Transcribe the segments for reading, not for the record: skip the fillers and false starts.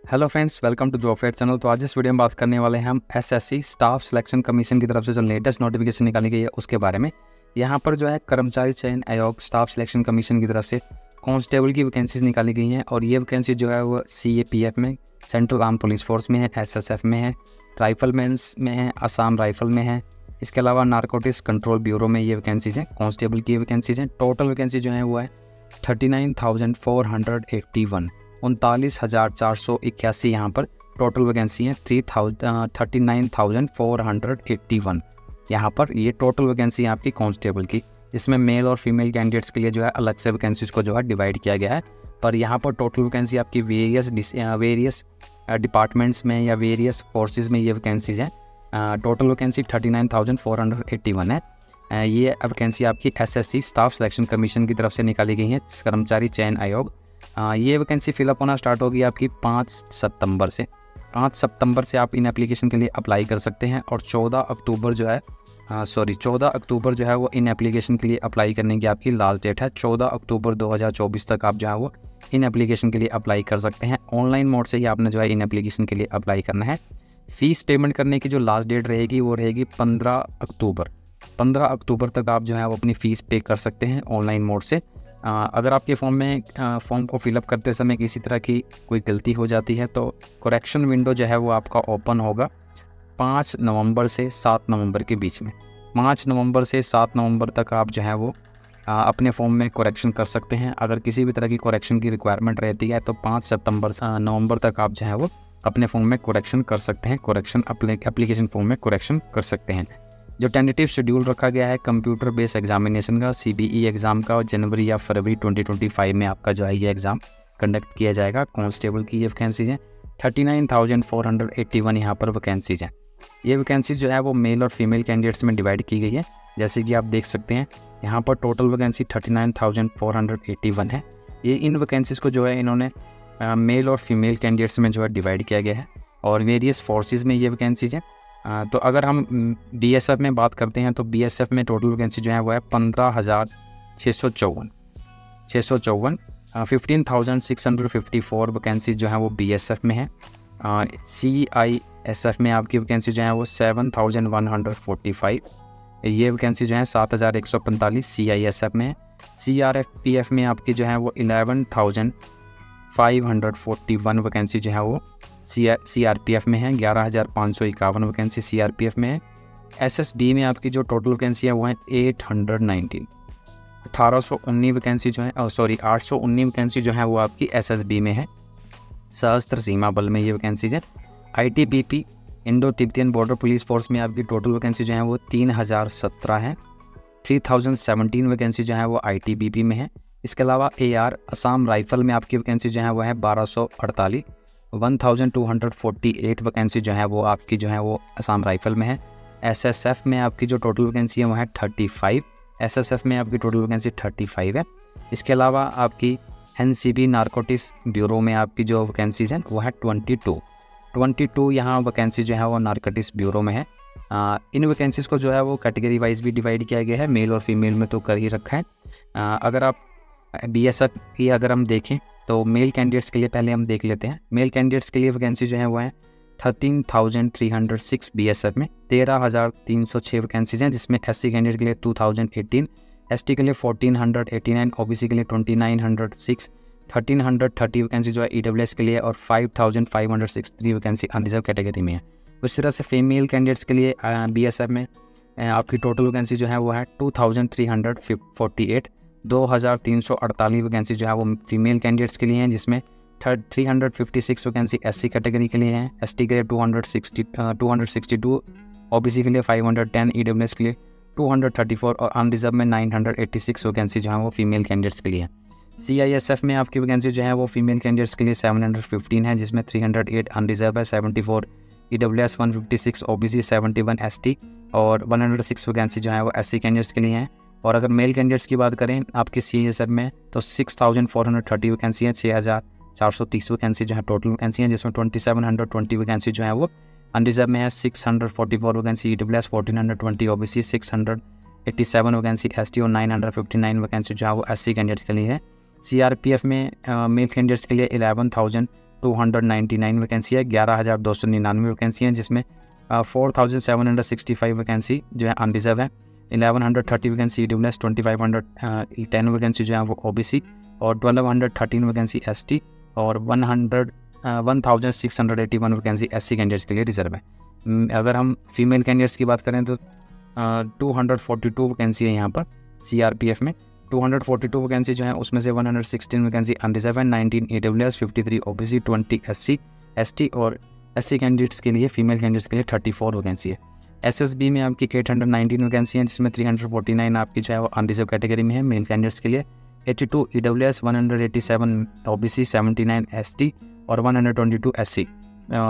Hello friends, welcome to job fair channel. तो आज इस वीडियो में बात करने वाले हैं हम एसएससी स्टाफ सिलेक्शन कमीशन की तरफ से जो लेटेस्ट नोटिफिकेशन निकाली गई है उसके बारे में। यहाँ पर जो है कर्मचारी चयन आयोग स्टाफ सिलेक्शन कमीशन की तरफ से कांस्टेबल की वैकेंसीज निकाली गई हैं और ये वैकेंसी जो है वो CAPF में, सेंट्रल आर्म पुलिस फोर्स में है, SSF में है, राइफलमैन्स में है, असम राइफल में है। इसके अलावा नारकोटिक्स कंट्रोल ब्यूरो में ये वैकेंसीज हैं, कांस्टेबल की वैकेंसीज हैं। टोटल वैकेंसी जो है वो है 39,481, 39,481 यहाँ पर टोटल वैकेंसी है। 39,481 यहाँ पर ये टोटल वैकेंसी है आपकी कांस्टेबल की। इसमें मेल और फीमेल कैंडिडेट्स के लिए जो है अलग से वैकेंसीज को जो है डिवाइड किया गया है। पर यहाँ पर टोटल वैकेंसी आपकी वेरियस डिपार्टमेंट्स में या वेरियस फोर्सेस में ये वैकेंसीज हैं। टोटल वैकेंसी 39,481 है। ये वैकेंसी आपकी SSC स्टाफ सिलेक्शन कमीशन की तरफ से निकाली गई है, कर्मचारी चयन आयोग। ये वैकेंसी फिलअप होना स्टार्ट होगी आपकी 5 सितंबर से। 5 सितंबर से आप इन एप्लीकेशन के लिए अप्लाई कर सकते हैं और 14 अक्टूबर जो है वो इन एप्लीकेशन के लिए अप्लाई करने की आपकी लास्ट डेट है। 14 अक्टूबर 2024 तक आप जो है वो इन एप्लीकेशन के लिए अप्लाई कर सकते हैं। ऑनलाइन मोड से ही आपने जो है इन एप्लीकेशन के लिए अप्लाई करना है। फीस पेमेंट करने की जो लास्ट डेट रहेगी वो रहेगी 15 अक्टूबर। 15 अक्टूबर तक आप जो है वो अपनी फ़ीस पे कर सकते हैं ऑनलाइन मोड से। अगर आपके फॉर्म को फिलअप करते समय किसी तरह की कोई गलती हो जाती है तो करेक्शन विंडो जो है वो आपका ओपन होगा 5 नवंबर से 7 नवंबर के बीच में। 5 नवंबर से 7 नवंबर तक आप जो है वो अपने फॉर्म में करेक्शन कर सकते हैं। अगर किसी भी तरह की करेक्शन की रिक्वायरमेंट रहती है तो 5 नवंबर तक आप जो है वो अपने फॉर्म में करेक्शन कर सकते हैं, एप्लीकेशन फॉर्म में करेक्शन कर सकते हैं। जो टेंटेटिव शेड्यूल रखा गया है कंप्यूटर बेस्ड एग्जामिनेशन का, CBE एग्ज़ाम का, जनवरी या फरवरी 2025 में आपका जो है ये एग्ज़ाम कंडक्ट किया जाएगा। कांस्टेबल की ये वैकेंसीज हैं। 39,481 यहाँ पर वैकेंसीज हैं। ये वैकेंसी जो है वो मेल और फीमेल कैंडिडेट्स में डिवाइड की गई है। जैसे कि आप देख सकते हैं यहाँ पर टोटल वैकेंसी 39,481 है। ये इन वैकेंसीज़ को जो है इन्होंने मेल और फीमेल कैंडिडेट्स में जो है डिवाइड किया गया है और वेरियस फोर्सेज में ये वैकेंसीज हैं। तो अगर हम BSF में बात करते हैं तो BSF में टोटल वैकेंसी जो है वो है 15,654। 15,654 वैकेंसी जो है वो BSF में है। CISF में आपकी वैकेंसी जो है वो 7,145। ये वैकेंसी जो है 7,145 CISF में है। CRPF में आपकी जो है वो 11,541 वैकेंसी जो है वो CRPF में है। 11,551 वैकेंसी CRPF में है। SSB में आपकी जो टोटल वैकेंसी है वो है 819। 819 वैकेंसी जो है 819 वैकेंसी जो है वो आपकी SSB में है। सशस्त्र सीमा बल में ये वैकेंसीज है। ITBP Indo Tibetan border police force में आपकी टोटल वैकेंसी जो है वो 3,017 है। 3,017 वैकेंसी जो है वो ITBP में है। इसके अलावा AR असम राइफल में आपकी वैकेंसी जो है वो है 1248। 1,248 वैकेंसी जो है वो आपकी जो है वो असम राइफल में है। SSF में आपकी जो टोटल वैकेंसी है वो है 35। SSF में आपकी टोटल वैकेंसी 35 है। इसके अलावा आपकी NCB नारकोटिक्स ब्यूरो में आपकी जो वैकेंसीज हैं वो है 22 यहाँ वैकेंसी जो है वो नारकोटिक्स ब्यूरो में है। इन वैकेंसीज़ को जो है वो कैटेगरी वाइज भी डिवाइड किया गया है, मेल और फीमेल में तो कर ही रखा है। अगर आप BSF की अगर हम देखें तो मेल कैंडिडेट्स के लिए पहले हम देख लेते हैं। मेल कैंडिडेट्स के लिए वैकेंसी जो है वो है 13,306 BSF में। 13,306 वैकेंसीज हैं जिसमें SC कैंडिडेट के लिए 2,018, ST के लिए 1,489, OBC के लिए 2,906, 1,330 वैकेंसी जो है EWS के लिए और 5,563 वैकेंसी अनरिजर्व कैटेगरी में है। उस तरह से फीमेल कैंडिडेट्स के लिए BSF में आपकी टोटल वैकेंसी जो है वो है 2,348। 2,348 वैकेंसी जो है वो फीमेल कैंडिडेट्स के लिए हैं जिसमें 356 वैकेंसी SC कैटेगरी के लिए हैं। ST के लिए 262, OBC के लिए 510, EWS के लिए 234 और अनरिजर्व में 986 वैकेंसी जो है वो फीमेल कैंडिडेट्स के लिए है। CISF में आपकी वैकेंसी जो है वो फीमेल कैंडिडेट्स के लिए 715 है जिसमें 308 अनरिजर्व है, 74 EWS, 156 OBC, 71 ST और 106 वैकेंसी जो है वो SC कैंडिडेट्स के लिए हैं। और अगर मेल कैंडिडेट्स की बात करें आपकी CISF में तो 6,430 वैकेंसी हैं। 6,430 वैकेंसी जो है टोटल वैकेंसी हैं जिसमें 2,720 वैकेंसी जो है वो अनरिजर्व में है। 644 vacancy EWS, 1,420 OBC, 687 vacancy ST और 959 वैकेंसी जो है वो SC कैंडिडेट्स के लिए है। CRPF में मेल कैंडिडेट्स के लिए 299 वैकेंसी है, 11,299 वैकेंसी हैं, जिसमें 4,765 वैकेंसी जो है अनरिजर्व है, 1130 वैकेंसी EWS, 2510 वैकेंसी जो है वो OBC और 1213 वैकेंसी ST और 1681 वैकेंसी SC कैंडिडेट्स के लिए रिजर्व है। अगर हम फीमेल कैंडिडेट्स की बात करें तो 242 वैकेंसी है यहाँ पर CRPF में। 242 वैकेंसी जो है उसमें से 116 वैकेंसी अनरिजर्व है, 19 EWS, 53 OBC, 20 SC ST और SC कैंडिडेट्स के लिए फीमेल कैंडिडेट्स के लिए 34 वैकेंसी है। SSB में आपकी 819 वैकेंसी हैं, जिसमें 349 आपकी जो है वो अनरिजर्व कैटेगरी में है मेल कैंडिडेट्स के लिए, 82 EWS, 187 OBC, 79 ST और 122 SC।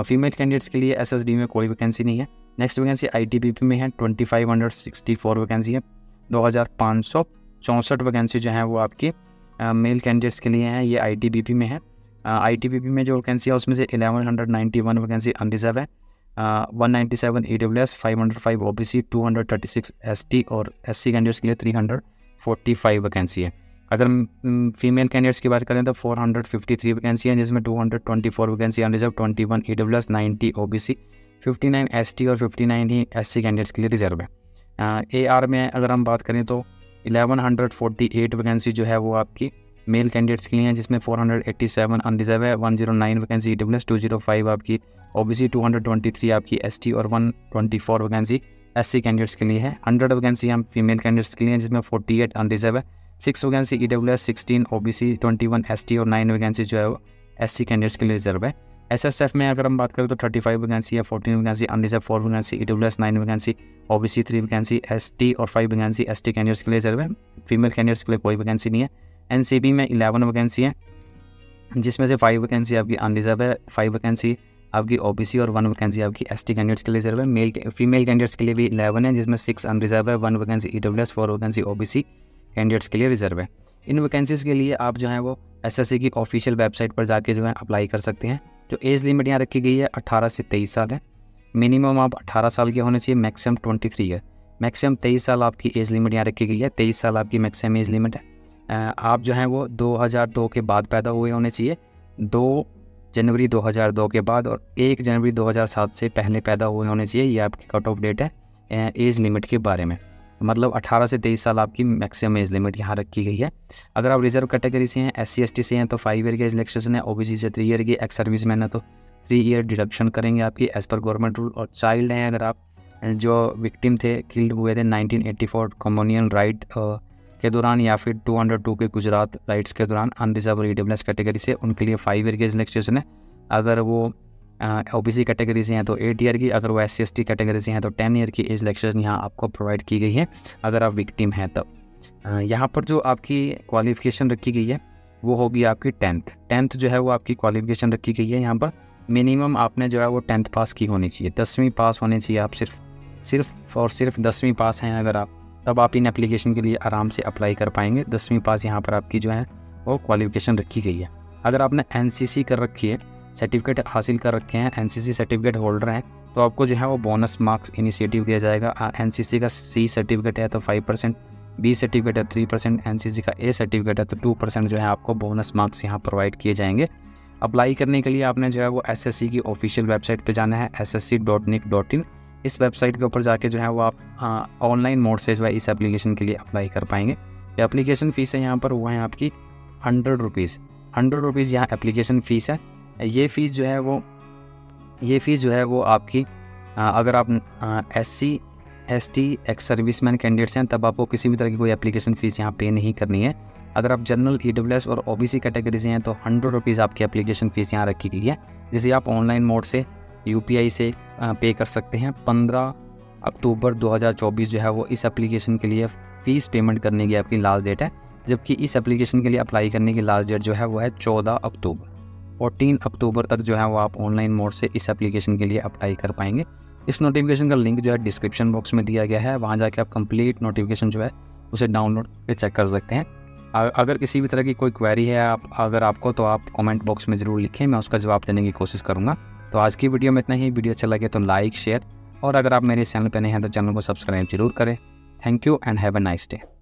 फीमेल कैंडिडेट्स के लिए SSB में कोई वैकेंसी नहीं है। नेक्स्ट वैकेंसी ITBP में है, 2564 वैकेंसी है, 2564 वैकेंसी जो है वो आपकी मेल कैंडिडेट्स के लिए हैं, ये ITBP में है। ITBP में जो वैकेंसी है उसमें से 1191 वैकेंसी अनरिजर्व है, 197 EWS, 505 OBC, 236 ST और SC कैंडिडेट्स के लिए 345 वैकेंसी है। अगर फीमेल कैंडिडेट्स की बात करें तो 453 वैकेंसी हैं, जिसमें 224 vacancy unreserved, 21 EWS, 90 OBC, 59 ST और 59 ही SC कैंडिडेट्स के लिए रिजर्व है। AR में अगर हम बात करें तो 1148 वैकेंसी जो है वो आपकी मेल कैंडिडेट्स के लिए हैं, जिसमें 487 अनरिजर्व है, 109 वैकेंसी EWS, 205 आपकी OBC, 223 आपकी ST और 124 वैकेंसी SC कैंडिडेट्स के लिए है। 100 वैकेंसी हम फीमेल कैंडिडेट्स के लिए हैं, जिसमें 48 अनरिजर्व है, 6 वैकेंसी EWS, 16 OBC, 21 ST और 9 वैकेंसी जो है वो SC कैंडिडेट्स के लिए रिजर्व है। SSF में अगर हम बात करें तो 35 वैकेंसी है, 14 vacancy unreserved, 4 vacancy EWS, 9 vacancy OBC, 3 vacancy ST और 5 वैकेंसी ST कैंडिडेट्स के लिए रिजर्व है। फीमेल कैंडिडेट्स के लिए कोई वैकेंसी नहीं है। NCB में 11 वैकेंसी है, जिसमें से 5 वैकेंसी आपकी अनरिजर्व है, 5 वैकेंसी आपकी OBC और 1 वैकेंसी आपकी ST कैंडिडेट्स के लिए रिजर्व है। फीमेल कैंडिडेट्स के लिए भी 11 है, जिसमें 6 अनरिजर्व है, 1 vacancy EWS, 4 vacancy OBC candidates के लिए रिजर्व है। इन वैकेंसीज़ के लिए आप जो है वो SSC की ऑफिशियल वेबसाइट पर जाके जो है अप्लाई कर सकते हैं। जो एज लिमिट यहाँ रखी गई है 18 से 23 साल है। मिनिमम आप 18 साल के होने चाहिए, मैक्सिमम 23 है। मैक्सिमम 23 साल आपकी एज लिमिट यहाँ रखी गई है, 23 साल आपकी मैक्सिमम एज लिमिट है। आप जो हैं वो 2002 के बाद पैदा हुए होने चाहिए, 2 जनवरी 2002 के बाद और 1 जनवरी 2007 से पहले पैदा हुए होने चाहिए। ये आपकी कट ऑफ डेट है एज लिमिट के बारे में। मतलब 18 से 23 साल आपकी मैक्सिमम एज लिमिट यहाँ रखी गई है। अगर आप रिजर्व कैटेगरी से हैं, SC ST से हैं तो 5 ईयर की एज रिलैक्सेशन है, OBC से 3 ईयर की, एक्स सर्विस मैन है तो 3 ईयर डिडक्शन करेंगे आपकी एज़ पर गवर्नमेंट रूल। और चाइल्ड हैं अगर आप जो विक्टिम थे, किल्ड हुए थे 1984 कम्युनियन राइट के दौरान या फिर 202 के गुजरात राइट्स के दौरान अनरिजर्व और EWS कैटेगरी से, उनके लिए 5 ईयर की एज रिलैक्सेशन है। अगर वो OBC कैटेगरी से हैं तो 8 ईयर की, अगर वो SC ST कैटेगरी से हैं तो 10 ईयर की एज रिलैक्सेशन यहाँ आपको प्रोवाइड की गई है अगर आप विक्टिम हैं तब। यहाँ पर जो आपकी क्वालिफ़िकेशन रखी गई है वो होगी आपकी 10th जो है वो आपकी क्वालिफ़िकेशन रखी गई है। यहाँ पर मिनिमम आपने जो है वो 10th पास की होनी चाहिए, 10वीं पास होनी चाहिए। आप सिर्फ 10वीं पास हैं अगर आप, तब आप इन एप्लीकेशन के लिए आराम से अप्लाई कर पाएंगे। 10वीं पास यहाँ पर आपकी जो है वो क्वालिफ़िकेशन रखी गई है। अगर आपने NCC कर रखी है, सर्टिफिकेट हासिल कर रखे हैं, NCC सर्टिफिकेट होल्डर हैं, तो आपको जो है वो बोनस मार्क्स इनिशिएटिव दिया जाएगा। NCC का C सर्टिफिकेट है तो 5%, B सर्टिफिकेट है 3%, NCC का A सर्टिफिकेट है तो 2% जो है आपको बोनस मार्क्स यहाँ प्रोवाइड किए जाएंगे। अप्लाई करने के लिए आपने जो है वो SSC की ऑफिशियल वेबसाइट पे जाना है, ssc.nic.in। इस वेबसाइट के ऊपर जाके जो है वो आप ऑनलाइन मोड से जो है इस एप्लीकेशन के लिए अप्लाई कर पाएंगे। एप्लीकेशन फ़ीस है यहाँ पर वो है आपकी 100 रुपीज़ यहाँ एप्लीकेशन फ़ीस है। ये फ़ीस जो है वो आपकी अगर आप SC ST ex serviceman candidates हैं तब आपको किसी भी तरह की कोई एप्लीकेशन फ़ीस यहाँ पे नहीं करनी है। अगर आप जनरल EWS और OBC कैटेगरी से हैं तो 100 रुपीज़ आपकी एप्लीकेशन फ़ीस यहाँ रखी गई है, जिसे आप ऑनलाइन मोड से UPI से पे कर सकते हैं। 15 अक्टूबर 2024 जो है वो इस एप्लीकेशन के लिए फ़ीस पेमेंट करने की आपकी लास्ट डेट है, जबकि इस एप्लीकेशन के लिए अप्लाई करने की लास्ट डेट जो है वो है 14 अक्टूबर। 14 अक्टूबर तक जो है वो आप ऑनलाइन मोड से इस एप्लीकेशन के लिए अप्लाई कर पाएंगे। इस नोटिफिकेशन का लिंक जो है डिस्क्रिप्शन बॉक्स में दिया गया है, वहाँ जाके आप कंप्लीट नोटिफिकेशन जो है उसे डाउनलोड पे चेक कर सकते हैं। अगर किसी भी तरह की कोई क्वेरी है अगर आपको, तो आप कमेंट बॉक्स में ज़रूर लिखें, मैं उसका जवाब देने की कोशिश करूँगा। तो आज की वीडियो में इतना ही। वीडियो अच्छा लगे तो लाइक शेयर, और अगर आप मेरे चैनल पर नए हैं तो चैनल को सब्सक्राइब जरूर करें। Thank you and have a nice day.